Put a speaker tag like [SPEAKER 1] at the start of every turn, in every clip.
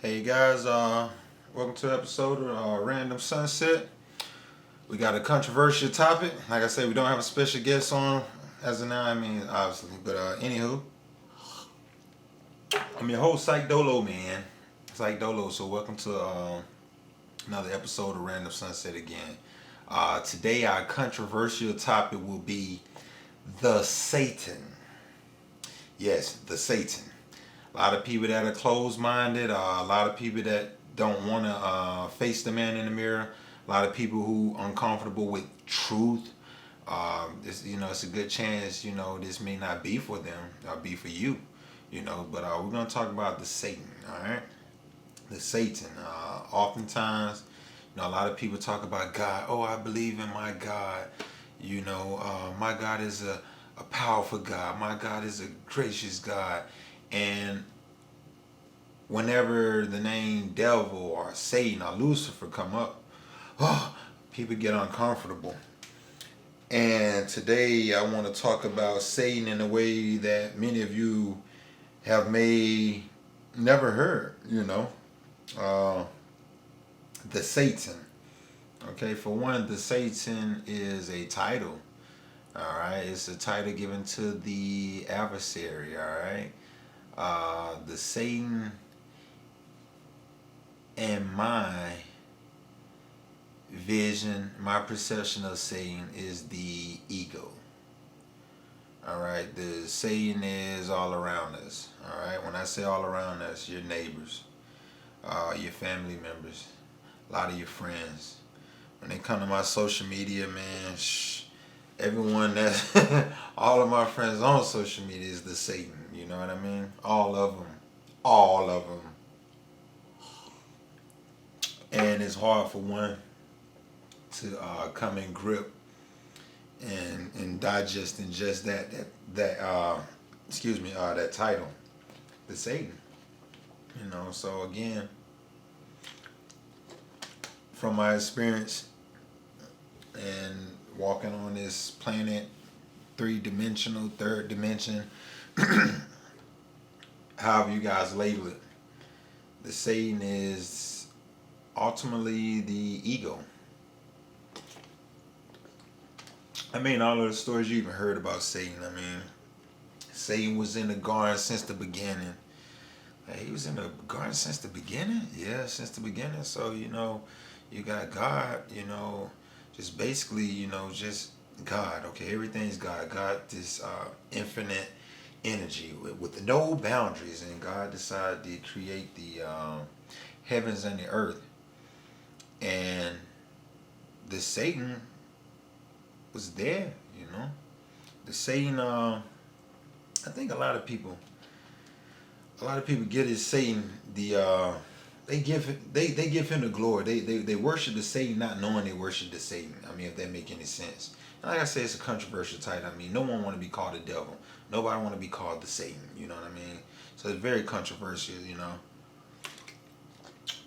[SPEAKER 1] Hey guys, welcome to an episode of Random Sunset. We got a controversial topic. Like I said, we don't have a special guest on as of now. I mean, obviously, but anywho, I'm your host, Psych Dolo, man. Psych Dolo. So welcome to another episode of Random Sunset again. Today, our controversial topic will be the Satan. Yes, the Satan. A lot of people that are closed-minded, a lot of people that don't want to face the man in the mirror, a lot of people who uncomfortable with truth. It's a good chance, this may not be for them, or be for you, but we're going to talk about the Satan, all right? The Satan. Oftentimes, a lot of people talk about God. Oh, I believe in my God. My God is a powerful God. My God is a gracious God. And whenever the name devil or Satan or Lucifer come up, people get uncomfortable. And today I want to talk about Satan in a way that many of you have never heard, the Satan. Okay, for one, the Satan is a title. All right, it's a title given to the adversary. All right. The Satan and my vision, my perception of Satan is the ego. All right, the Satan is all around us. All right, when I say all around us, your neighbors, your family members, a lot of your friends. When they come to my social media, man, everyone that, all of my friends on social media is the Satan. You know what I mean? All of them. All of them. And it's hard for one to come in grip and digesting just that title, the Satan. So again, from my experience and walking on this planet, three-dimensional, third dimension, however you guys label it, the Satan is ultimately the ego. I mean, all of the stories you even heard about Satan. I mean, Satan was in the garden since the beginning. He was in the garden since the beginning? Yeah, since the beginning. So, you got God, just basically, just God. Okay, everything's God. God, this infinite energy with no boundaries. And God decided to create the heavens and the earth. And the Satan was there, The Satan, I think a lot of people get his Satan they give him the glory. They worship the Satan not knowing they worship the Satan. I mean, if that make any sense. And like I said, it's a controversial title. I mean, no one want to be called the devil. Nobody want to be called the Satan. You know what I mean? So it's very controversial,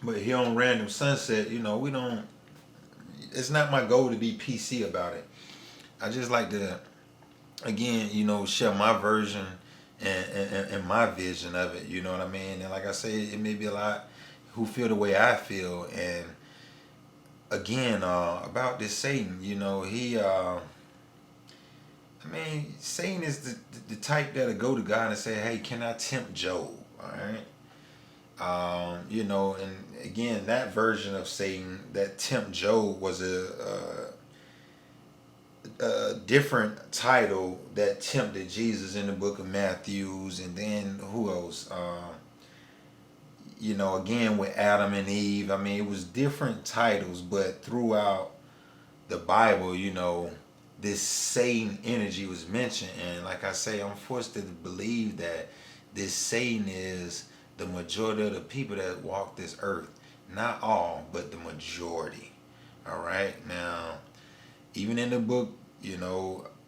[SPEAKER 1] But here on Random Sunset, we don't. It's not my goal to be PC about it. I just like to, again, share my version and my vision of it. You know what I mean? And like I say, it may be a lot who feel the way I feel. And again, about this Satan, Satan is the type that'll go to God and say, hey, can I tempt Job? All right. And again, that version of Satan that tempt Job was a different title that tempted Jesus in the book of Matthews. And then who else? Again with Adam and Eve. I mean, it was different titles, but throughout the Bible, this Satan energy was mentioned. And like I say, I'm forced to believe that this Satan is the majority of the people that walk this earth. Not all, but the majority. All right. Now, even in the book,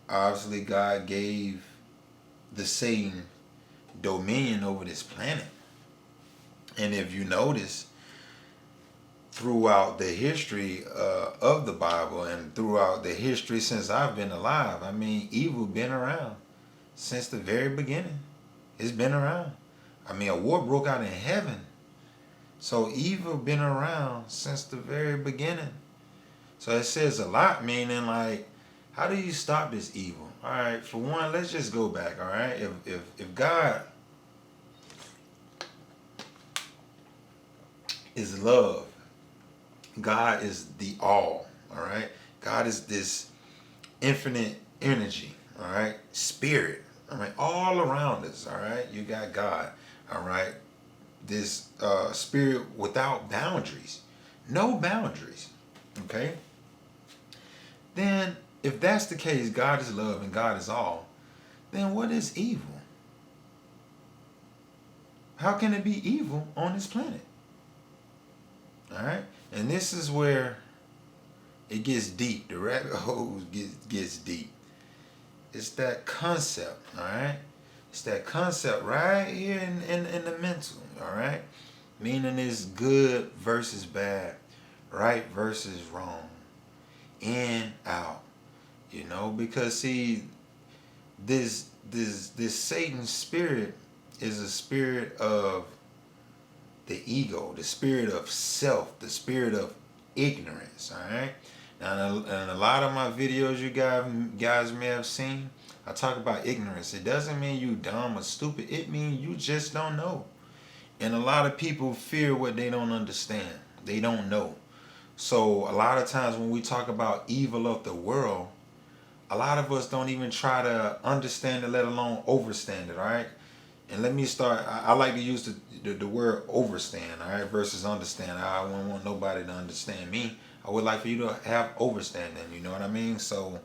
[SPEAKER 1] obviously God gave the Satan dominion over this planet. And if you notice, throughout the history of the Bible and throughout the history since I've been alive, I mean, evil been around since the very beginning. It's been around. I mean, a war broke out in heaven So evil been around since the very beginning. So it says a lot, meaning like, how do you stop this evil? All right, for one, let's just go back. All right, if God is love, God is the all. All right, God is this infinite energy. All right, spirit. All right, all around us. All right, you got God. All right, this spirit without boundaries, no boundaries. Okay, then if that's the case, God is love and God is all, then what is evil? How can it be evil on this planet? All right, and this is where it gets deep. The rabbit hole gets deep. It's that concept. All right, it's that concept right here in the mental. All right, meaning it's good versus bad, right versus wrong, in out. You know, because see, this Satan spirit is a spirit of the ego, the spirit of self, the spirit of ignorance. All right. Now, in a lot of my videos you guys may have seen, I talk about ignorance. It doesn't mean you dumb or stupid. It means you just don't know. And a lot of people fear what they don't understand. They don't know. So a lot of times when we talk about evil of the world, a lot of us don't even try to understand it, let alone overstand it, all right? And let me start, I like to use the word overstand, all right, versus understand. I wouldn't want nobody to understand me. I would like for you to have overstanding, you know what I mean? So,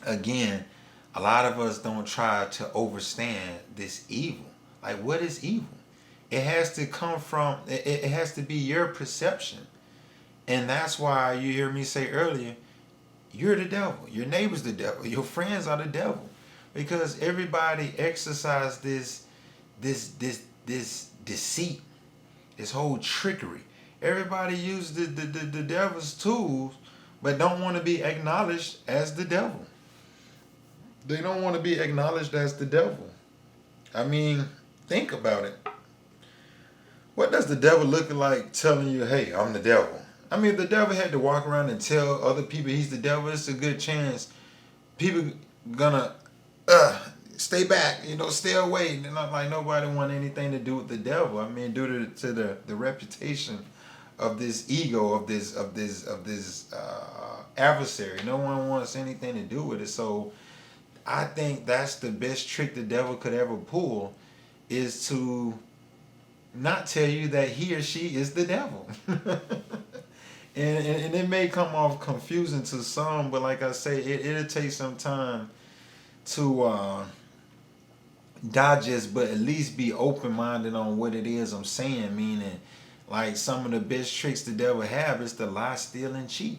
[SPEAKER 1] again, a lot of us don't try to overstand this evil. Like, what is evil? It has to come from, it has to be your perception. And that's why you hear me say earlier, you're the devil. Your neighbor's the devil. Your friends are the devil. Because everybody exercise this deceit, this whole trickery. Everybody uses the devil's tools, but don't want to be acknowledged as the devil. They don't want to be acknowledged as the devil. I mean, think about it. What does the devil look like telling you, hey, I'm the devil? I mean, if the devil had to walk around and tell other people he's the devil, it's a good chance people gonna stay back, you know, stay away. Not like nobody want anything to do with the devil. I mean, due to the reputation of this ego, of this adversary. No one wants anything to do with it. So I think that's the best trick the devil could ever pull, is to not tell you that he or she is the devil. And it may come off confusing to some, but like I say, it'll take some time to digest, but at least be open-minded on what it is I'm saying. Meaning, like, some of the best tricks the devil have is to lie, steal, and cheat.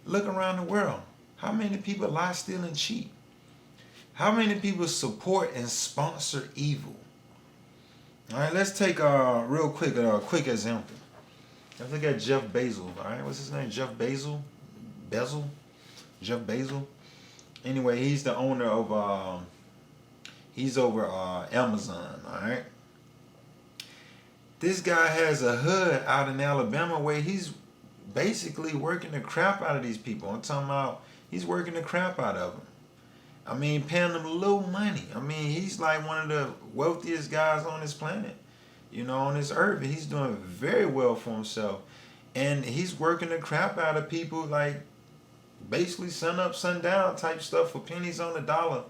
[SPEAKER 1] Look around the world. How many people lie, steal, and cheat? How many people support and sponsor evil? All right, let's take a quick example. Let's look at Jeff Bezos. All right, what's his name? Jeff Bezos. Jeff Bezos. Anyway, he's the owner of he's over Amazon. All right. This guy has a hood out in Alabama where he's basically working the crap out of these people. I'm talking about he's working the crap out of them. I mean, paying them little money. I mean, he's like one of the wealthiest guys on this planet, you know, on this earth. And he's doing very well for himself. And he's working the crap out of people, like basically sun up, sun down type stuff for pennies on the dollar.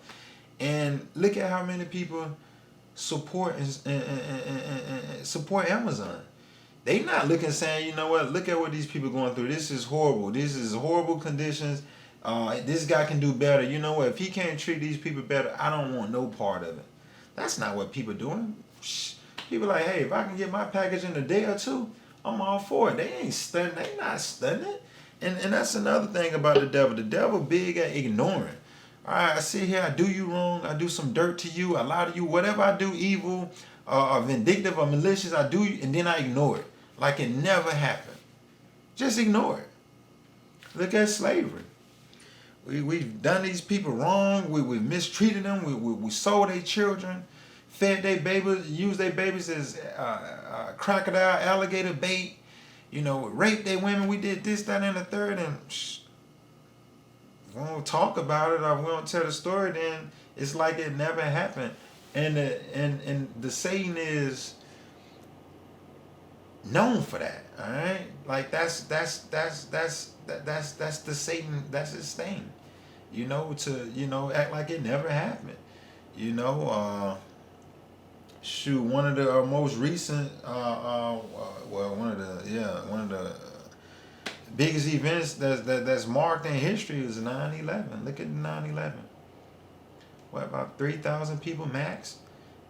[SPEAKER 1] And look at how many people support support Amazon. They not looking saying, you know what, look at what these people going through. This is horrible. This is horrible conditions. This guy can do better. You know what? If he can't treat these people better, I don't want no part of it. That's not what people doing. People like, hey, if I can get my package in a day or two, I'm all for it. They ain't studying. They not studying. And that's another thing about the devil. The devil big at ignoring. All right, I sit here, I do you wrong, I do some dirt to you, I lie to you, whatever I do evil, or vindictive or malicious, I do, and then I ignore it. Like it never happened. Just ignore it. Look at slavery. We've done these people wrong. We've mistreated them. We sold their children, fed their babies, used their babies as crocodile, alligator bait, raped their women. We did this, that, and the third, and we don't talk about it or we don't tell the story, then it's like it never happened. And the Satan is known for that. All right, like that's the Satan. That's his thing. To act like it never happened. Shoot, one of the most recent, one of the biggest events that's marked in history is 9/11. Look at 9/11. What, about 3,000 people max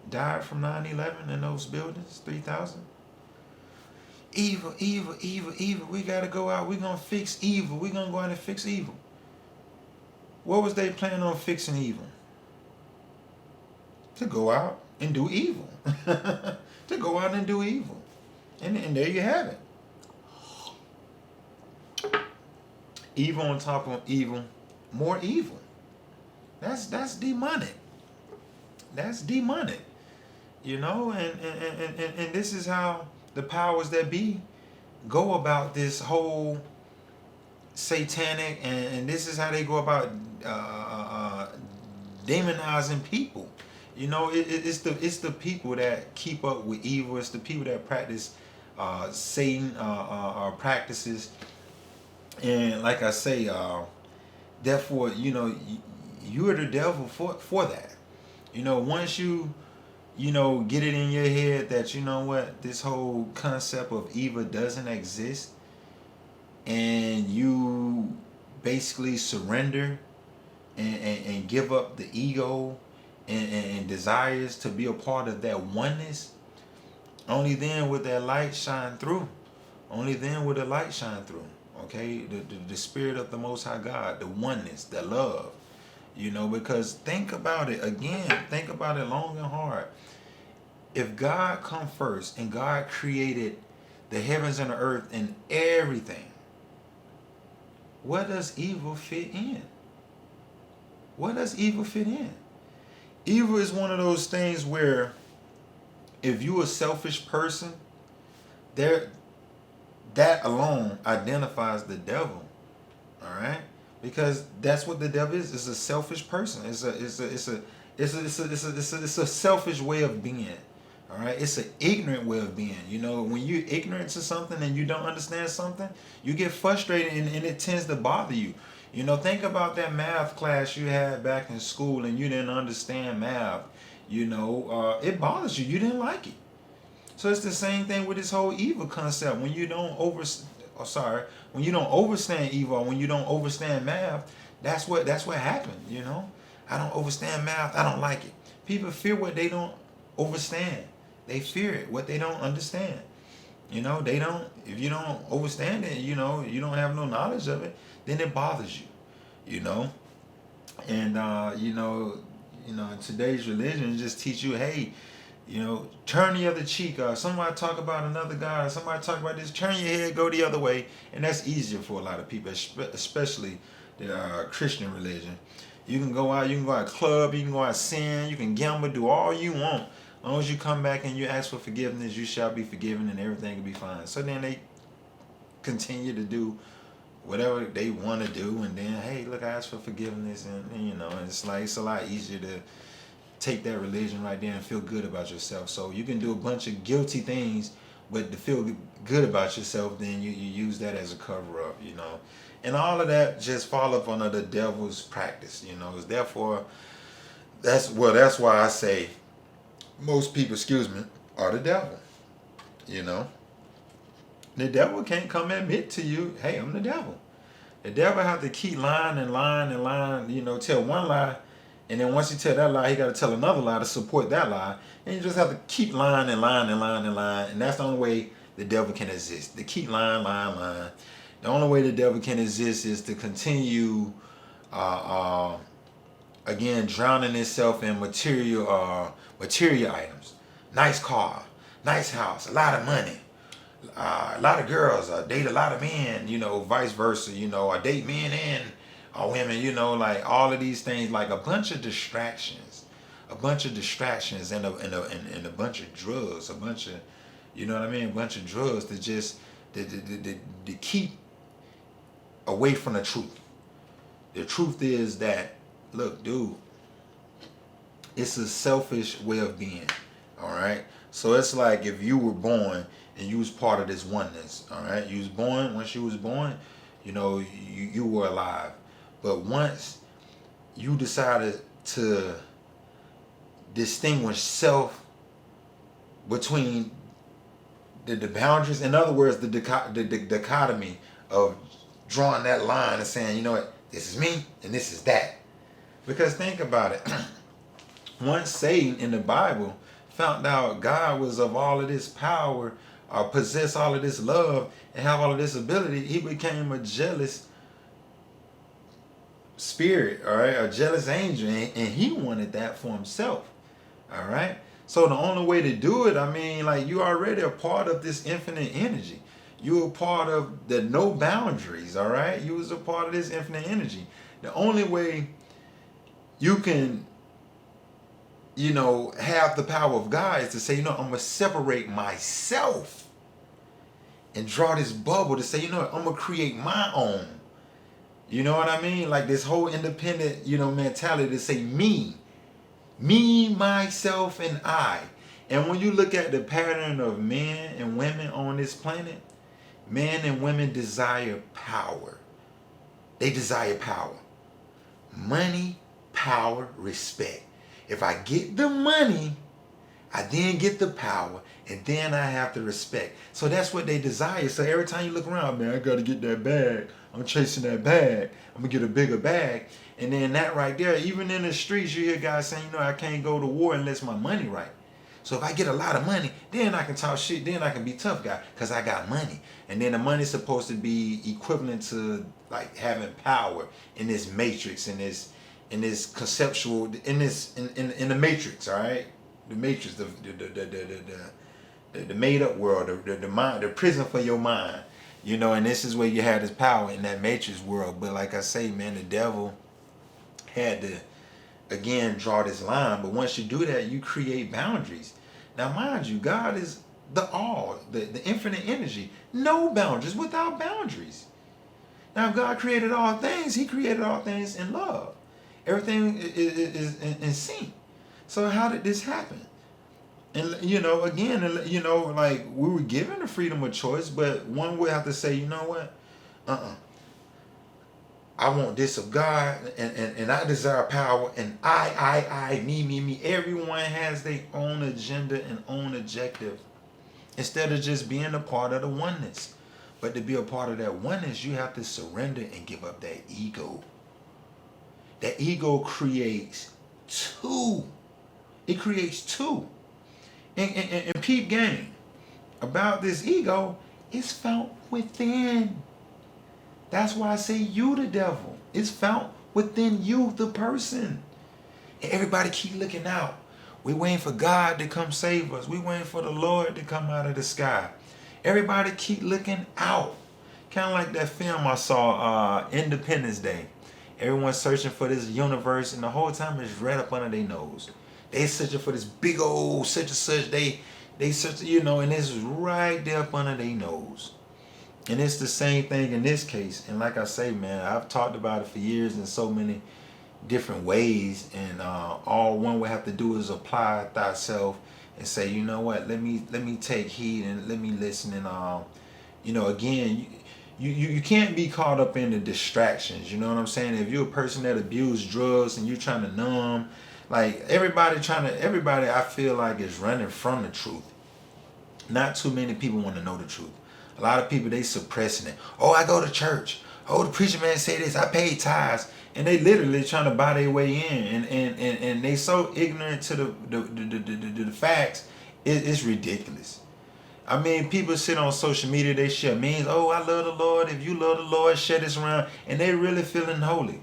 [SPEAKER 1] died from 9/11 in those buildings? 3,000. Evil, evil, evil, evil. We gotta go out. We're gonna fix evil. We're gonna go out and fix evil. What was they planning on fixing evil? To go out and do evil. To go out and do evil. And there you have it. Evil on top of evil, more evil. That's demonic. That's demonic. And this is how the powers that be go about this whole satanic, and this is how they go about demonizing people. It's the people that keep up with evil. It's the people that practice Satan practices. And like I say, therefore, you're the devil for that. Once you get it in your head that, this whole concept of evil doesn't exist, and you basically surrender and give up the ego and desires to be a part of that oneness, only then would that light shine through. Only then would the light shine through. Okay? The spirit of the Most High God, the oneness, the love. Because think about it again. Think about it long and hard. If God come first and God created the heavens and the earth and everything, where does evil fit in? Where does evil fit in? Evil is one of those things where if you're a selfish person, that alone identifies the devil. All right? Because that's what the devil is. It's a selfish person. It's a selfish way of being. All right? It's an ignorant way of being. When you're ignorant to something and you don't understand something, you get frustrated and it tends to bother you. Think about that math class you had back in school and you didn't understand math. It bothers you. You didn't like it. So it's the same thing with this whole evil concept. When you don't when you don't understand evil, or when you don't understand math, that's what happened. I don't understand math. I don't like it. People fear what they don't understand. They fear it, what they don't understand. They don't. If you don't understand it, you don't have no knowledge of it, then it bothers you. And today's religion just teach you, hey, turn the other cheek. Somebody talk about another guy. Somebody talk about this. Turn your head, go the other way, and that's easier for a lot of people, especially the Christian religion. You can go out club, you can go out sin, you can gamble, do all you want. As long as you come back and you ask for forgiveness, you shall be forgiven, and everything will be fine. So then they continue to do whatever they want to do, and then, hey, look, I asked for forgiveness, and it's like it's a lot easier to take that religion right there and feel good about yourself. So you can do a bunch of guilty things, but to feel good about yourself, then you use that as a cover up, and all of that just fall up under the devil's practice. Therefore, that's why I say most people, are the devil. The devil can't come and admit to you, hey, I'm the devil. The devil have to keep lying and lying and lying, tell one lie, and then once you tell that lie, he got to tell another lie to support that lie. And you just have to keep lying and lying and lying and lying. And that's the only way the devil can exist. To keep lying. The only way the devil can exist is to continue, again, drowning himself in material items. Nice car, nice house, a lot of money. A lot of girls date a lot of men, vice versa, I date men and women, like all of these things, like a bunch of distractions, a bunch of distractions and a bunch of drugs, a bunch of, you know what I mean, a bunch of drugs to just to keep away from the truth. The truth is that, look, dude, it's a selfish way of being. All right. So it's like if you were born and you was part of this oneness. All right. You was born. Once you was born, you know, you were alive. But once you decided to distinguish self between the boundaries, in other words, the dichotomy of drawing that line and saying, you know what, this is me and this is that. Because think about it. Once Satan in the Bible found out God was of all of this power, or possess all of this love and have all of this ability, he became a jealous spirit, all right, a jealous angel, and he wanted that for himself. All right. So the only way to do it, I mean, like, you already a part of this infinite energy. You're a part of the no boundaries. All right. You was a part of this infinite energy. The only way you can, you know, have the power of God is to say, you know, I'm going to separate myself and draw this bubble to say, you know what, I'm going to create my own. You know what I mean? Like this whole independent, you know, mentality to say me, myself, and I. And when you look at the pattern of men and women on this planet, men and women desire power. They desire power. Money, power, respect. If I get the money, I then get the power, and then I have the respect. So that's what they desire. So every time you look around, man, I got to get that bag. I'm chasing that bag. I'm going to get a bigger bag. And then that right there, even in the streets, you hear guys saying, you know, I can't go to war unless my money right. So if I get a lot of money, then I can talk shit. Then I can be tough guy because I got money. And then the money's supposed to be equivalent to like having power in this matrix, in this conceptual, in the matrix, all right? The matrix, the made up world, the mind, the prison for your mind. You know, and this is where you have this power in that matrix world. But like I say, man, the devil had to, again, draw this line. But once you do that, you create boundaries. Now, mind you, God is the all, the infinite energy. No boundaries, without boundaries. Now, God created all things. He created all things in love. Everything is in sync. So how did this happen? And, you know, again, you know, like, we were given the freedom of choice, but one would have to say, you know what? I want this of God, and I desire power, and I, me. Everyone has their own agenda and own objective. Instead of just being a part of the oneness. But to be a part of that oneness, you have to surrender and give up that ego. That ego creates two. It creates two. And peep game about this ego is found within. That's why I say you the devil. It's found within you, the person. And everybody keep looking out. We waiting for God to come save us. We waiting for the Lord to come out of the sky. Everybody keep looking out. Kind of like that film I saw, Independence Day. Everyone's searching for this universe, and the whole time it's right up under their nose. They searching for this big old such and such. They search, you know, and it's right there up under their nose. And it's the same thing in this case. And like I say, man, I've talked about it for years in so many different ways. And all one would have to do is apply thyself and say, you know what, let me take heed and let me listen. And you know, again, you can't be caught up in the distractions. You know what I'm saying? If you're a person that abuses drugs and you're trying to numb, like everybody I feel like is running from the truth. Not too many people want to know the truth. A lot of people, they suppressing it. Oh, I go to church. Oh, the preacher man say this. I pay tithes. And they literally trying to buy their way in. And they so ignorant to the facts, it's ridiculous. I mean, people sit on social media, they share memes. Oh, I love the Lord. If you love the Lord, share this around. And they really feeling holy.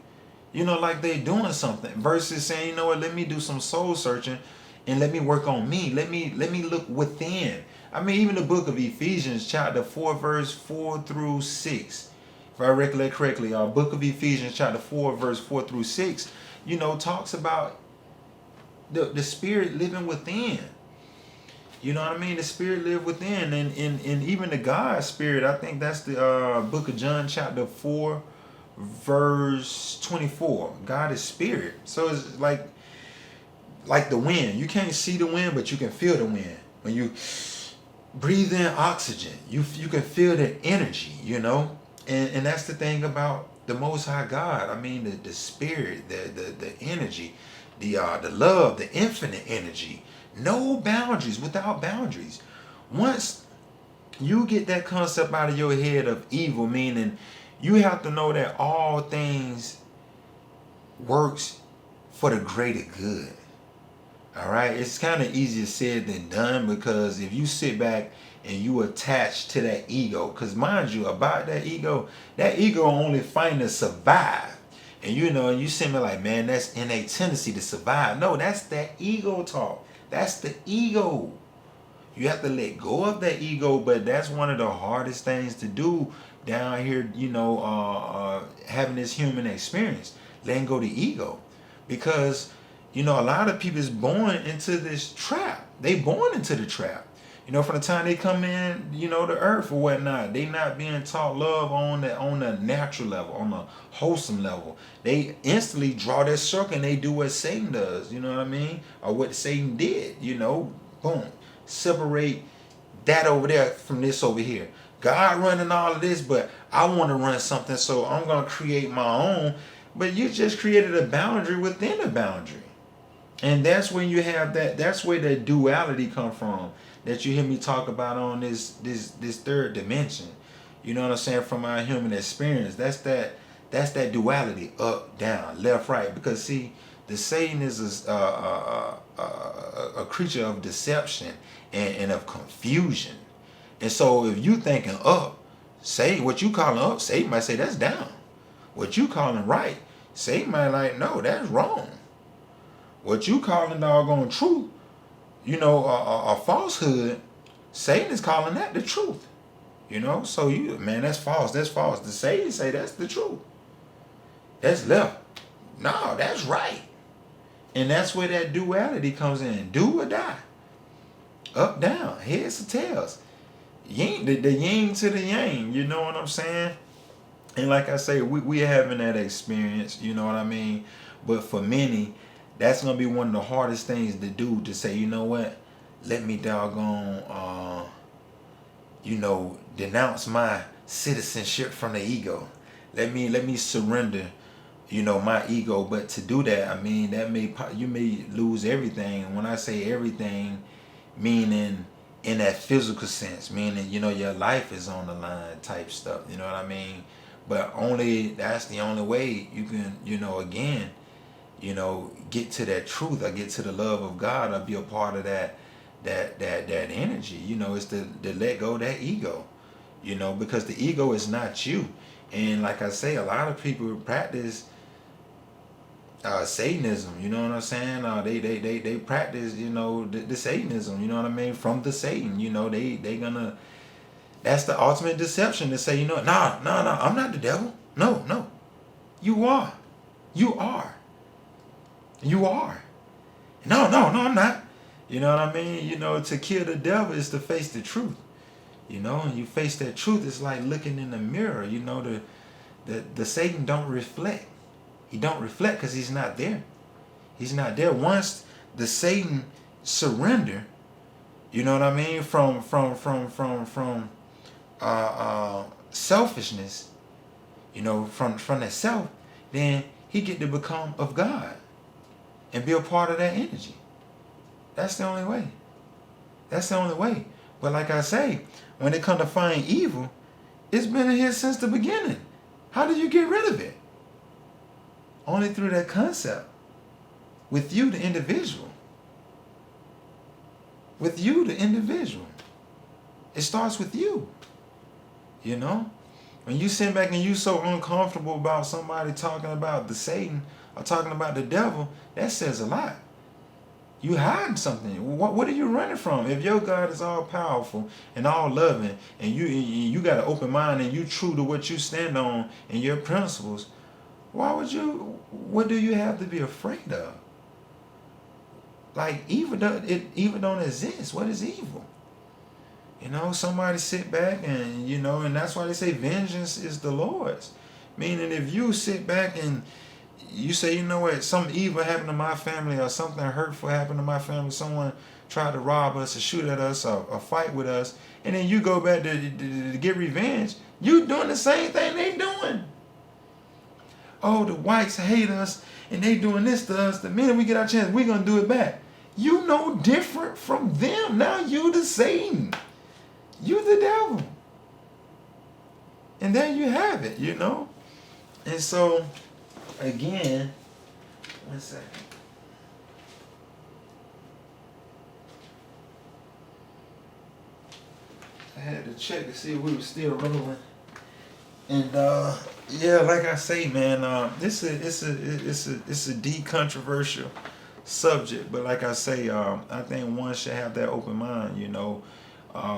[SPEAKER 1] You know, like they doing something. Versus saying, you know what, let me do some soul searching and let me work on me. Let me look within. I mean, even the book of Ephesians, chapter 4, verse 4 through 6. If I recollect correctly, our book of Ephesians, chapter 4, verse 4 through 6, you know, talks about the spirit living within. You know what I mean? The spirit live within, and even the God spirit. I think that's the book of John, chapter 4, verse 24. God is spirit. So it's like the wind. You can't see the wind, but you can feel the wind. When you breathe in oxygen, you can feel the energy, you know? And that's the thing about the Most High God. I mean, the spirit, the energy, the love, the infinite energy. No boundaries, without boundaries. Once you get that concept out of your head of evil, meaning you have to know that all things works for the greater good. All right, it's kind of easier said than done, because if you sit back and you attach to that ego, because mind you, about that ego only fighting to survive. And you know, you see me like, man, that's innate tendency to survive. No, that's that ego talk. That's the ego. You have to let go of that ego, but that's one of the hardest things to do down here, you know, having this human experience, letting go of the ego. Because, you know, a lot of people is born into this trap. They born into the trap. You know, from the time they come in, you know, the earth or whatnot, they not being taught love on the natural level, on the wholesome level. They instantly draw their circle and they do what Satan does, you know what I mean? Or what Satan did, you know, boom. Separate that over there from this over here. God running all of this, but I want to run something, so I'm going to create my own. But you just created a boundary within a boundary. And that's when you have that's where that duality come from, that you hear me talk about on this third dimension. You know what I'm saying? From our human experience. That's that duality, up, down, left, right. Because see, the Satan is a creature of deception and of confusion. And so if you thinking up, say what you calling up, Satan might say that's down. What you calling right, Satan might like, no, that's wrong. What you calling doggone truth, you know, a falsehood, Satan is calling that the truth. You know, so you, man, that's false. That's false. The Satan say that's the truth. That's left. No, that's right. And that's where that duality comes in. Do or die. Up, down, heads or tails. Yin, the yin to the yang. You know what I'm saying? And like I say, we having that experience. You know what I mean? But for many, that's going to be one of the hardest things to do, to say, you know what? Let me doggone, you know, denounce my citizenship from the ego. Let me surrender, you know, my ego. But to do that, I mean, you may lose everything. And when I say everything, meaning in that physical sense, meaning, you know, your life is on the line type stuff. You know what I mean? But that's the only way you can, you know, again, you know, get to that truth, or get to the love of God, or be a part of that energy. You know, it's to let go of that ego, you know, because the ego is not you. And like I say, a lot of people practice Satanism, you know what I'm saying? They practice, you know, the Satanism, you know what I mean, from the Satan. You know, they gonna, that's the ultimate deception, to say, you know, nah, I'm not the devil. No, you are. No, I'm not. You know what I mean? You know, to kill the devil is to face the truth. You know, and you face that truth, it's like looking in the mirror. You know, the Satan don't reflect. He don't reflect because he's not there. He's not there. Once the Satan surrender, you know what I mean, from selfishness, you know, from that self, then he get to become of God and be a part of that energy. That's the only way. That's the only way. But like I say, when it comes to find evil, it's been in here since the beginning. How did you get rid of it? Only through that concept. With you, the individual. With you, the individual. It starts with you. You know? When you sit back and you so uncomfortable about somebody talking about the Satan or talking about the devil, that says a lot. You hiding something. What are you running from? If your God is all powerful and all loving, and you got an open mind, and you true to what you stand on and your principles, what do you have to be afraid of? Like evil don't exist. What is evil? Somebody sit back and and that's why they say vengeance is the Lord's. Meaning if you sit back and you say, you know what, some evil happened to my family or something hurtful happened to my family, someone tried to rob us or shoot at us or fight with us, and then you go back to get revenge, you doing the same thing they doing. Oh, the whites hate us and they doing this to us. The minute we get our chance, we're going to do it back. You no different from them. Now you the Satan. You the devil. And there you have it, And so, again, 1 second. I had to check to see if we were still rolling. And yeah, like I say, man, it's a deep controversial subject. But like I say, I think one should have that open mind,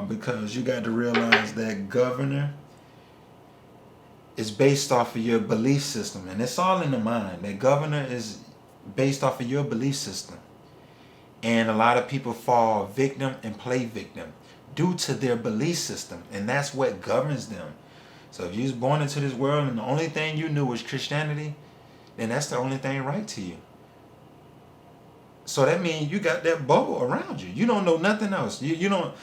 [SPEAKER 1] because you got to realize that governor is based off of your belief system, and it's all in the mind. That governor is based off of your belief system, and a lot of people fall victim and play victim due to their belief system, and that's what governs them. So if you was born into this world and the only thing you knew was Christianity, then that's the only thing right to you. So that means you got that bubble around you. You don't know nothing else. You don't.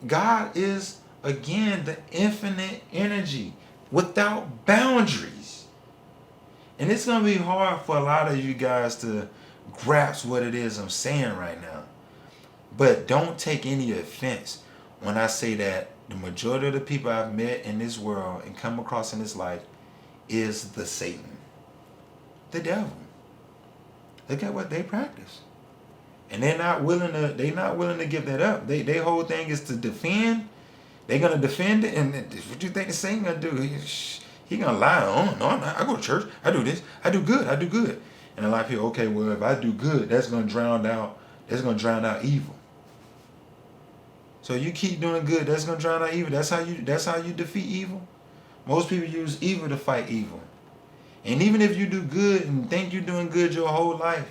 [SPEAKER 1] God is, again, the infinite energy without boundaries. And it's going to be hard for a lot of you guys to grasp what it is I'm saying right now. But don't take any offense when I say that the majority of the people I've met in this world and come across in this life is the Satan, the devil. Look at what they practice. And they're not willing to give that up. Their whole thing is to defend. They're gonna defend it, and what you think the Satan gonna do? He gonna lie. Oh no, I'm not. I go to church. I do this. I do good. And a lot of people, okay, well, if I do good, that's gonna drown out evil. So you keep doing good, that's gonna drown out evil. That's how you defeat evil. Most people use evil to fight evil. And even if you do good and think you're doing good your whole life,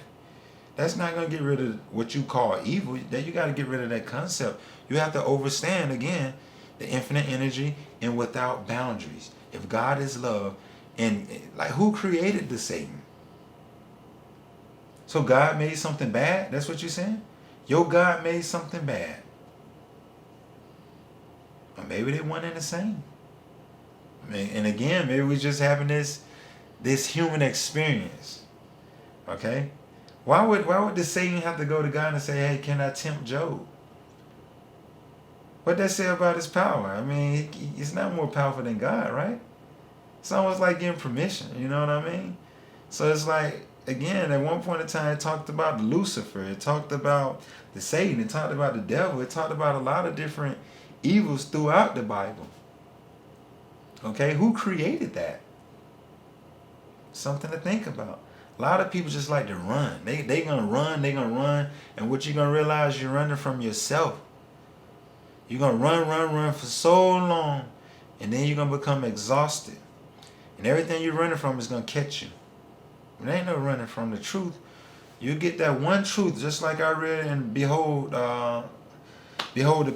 [SPEAKER 1] that's not gonna get rid of what you call evil. That you gotta get rid of that concept. You have to understand, again, the infinite energy and without boundaries. If God is love, and like, who created the Satan? So God made something bad? That's what you're saying? Your God made something bad. Or maybe they one and the same. And again, maybe we're just having this human experience. Okay? Why would the Satan have to go to God and say, hey, can I tempt Job? What that say about his power? I mean, he's not more powerful than God, right? It's almost like getting permission, you know what I mean? So it's like, again, at one point in time, it talked about Lucifer, it talked about the Satan, it talked about the devil, it talked about a lot of different evils throughout the Bible. Okay, who created that? Something to think about. A lot of people just like to run. They gonna run, and what you're gonna realize, you're running from yourself. You're gonna run for so long, and then you're gonna become exhausted. And everything you're running from is gonna catch you. There ain't no running from the truth. You get that one truth, just like I read in Behold the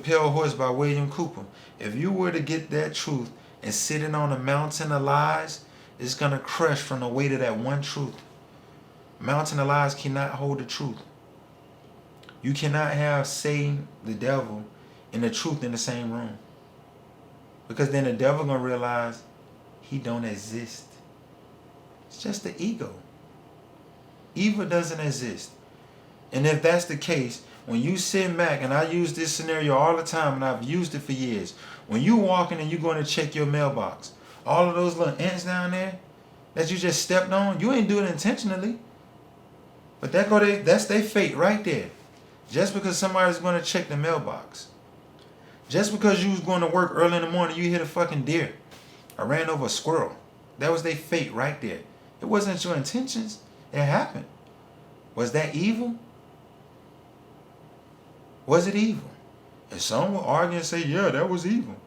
[SPEAKER 1] Pale Horse by William Cooper. If you were to get that truth and sitting on a mountain of lies, it's gonna crush from the weight of that one truth. Mountain of lies cannot hold the truth. You cannot have Satan, the devil, and the truth in the same room. Because then the devil gonna realize he don't exist. It's just the ego. Evil doesn't exist. And if that's the case, when you sit back, and I use this scenario all the time, and I've used it for years. When you walking and you're going to check your mailbox, all of those little ants down there that you just stepped on, you ain't doing it intentionally. But that's their fate right there. Just because somebody's going to check the mailbox. Just because you was going to work early in the morning, you hit a fucking deer. I ran over a squirrel. That was their fate right there. It wasn't your intentions. It happened. Was that evil? Was it evil? And some will argue and say, yeah, that was evil.